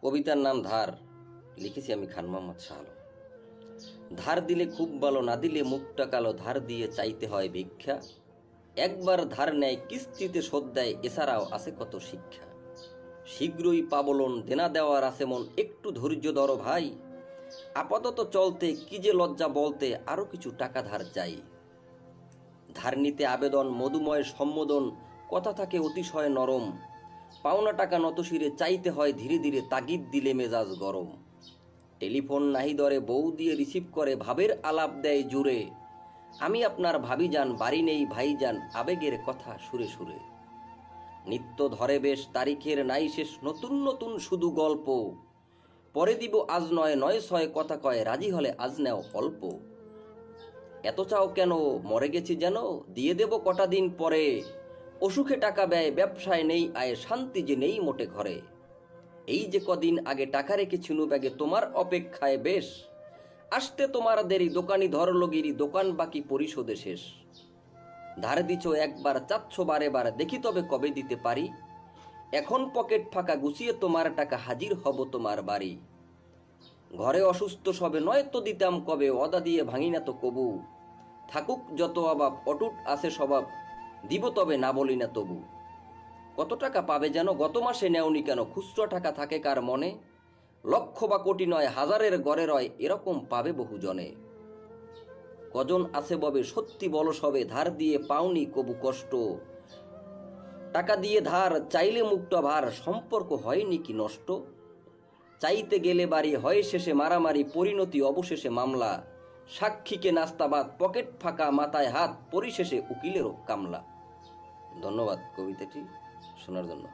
কবিতার নাম ধার, লিখেছি আমি খান মোহাম্মদ শাহ আলম। ধার দিলে খুব ভালো, না দিলে মুখটা কালো। ধার দিয়ে চাইতে হয় ভিক্ষা, একবার ধার নেয় কিস্তিতে শোধ দেয়, এছাড়াও আছে কত শিক্ষা। শীঘ্রই পাবলন, দেনা দেওয়ার আছে মন, একটু ধৈর্য ধরো ভাই। আপাতত চলতে কি যে লজ্জা বলতে, আরো কিছু টাকা ধার চাই। ধার নিতে আবেদন মধুময় সম্বোধন, কথা থাকে অতিশয় নরম। পাওনা টাকা নতশিরে চাইতে হয় ধীরে ধীরে, তাগিদ দিলে মেজাজ গরম। টেলিফোন নাহি দরে বউ দিয়ে রিসিভ করে, ভাবের আলাপ দেয় জুড়ে। আমি আপনার ভাবি যান, বাড়ি নেই ভাই যান, আবেগের কথা সুরে সুরে। নিত্য ধরে বেশ, তারিখের নাই শেষ, নতুন নতুন শুধু গল্প। পরে দিব আজ নয়, নয় ছয় কথা কয়, রাজি হলে আজ নেও অল্প। এত চাও কেন, মরে গেছি যেন, দিয়ে দেব কটা দিন পরে। অসুখে টাকা ব্যয়, ব্যবসায় নেই আয়, শান্তি যে নেই মোটে ঘরে। এই যে কদিন আগে টাকা রেখেছিনু ব্যাগে, তোমার অপেক্ষায় বেশ। আসতে তোমার দেরি, দোকানি ধরলগিরি, দোকান বাকি পরিশোধে শেষ। ধার দিছ একবার, চাচ্ছ বারে বার, দেখি তবে কবে দিতে পারি। এখন পকেট ফাঁকা, গুছিয়ে তোমার টাকা, হাজির হব তোমার বাড়ি। ঘরে অসুস্থ সবে, নয় তো দিতাম কবে, অদা দিয়ে ভাঙি না তো কবু। থাকুক যত অভাব, অটুট আছে স্বভাব, দিব তবে না বলি না তবু। কত টাকা পাবে যেন, গত মাসে নেওনি কেন, খুচরো টাকা থাকে কার মনে। লক্ষ বা কোটি নয়, হাজারের গড়ে রয়, এরকম পাবে বহু জনে। কজন আছে ববে, সত্যি বলো সবে, ধার দিয়ে পাওনি কবু কষ্ট। টাকা দিয়ে ধার চাইলে মুক্ত ভার, সম্পর্ক হয়নি কি নষ্ট। চাইতে গেলে বাড়ি হয় শেষে মারামারি, পরিণতি অবশেষে মামলা। সাক্ষীকে নাস্তাবাদ, পকেট ফাঁকা মাথায় হাত, পরিশেষে উকিলেরও কামলা। ধন্যবাদ কবিতাটি শোনার জন্য।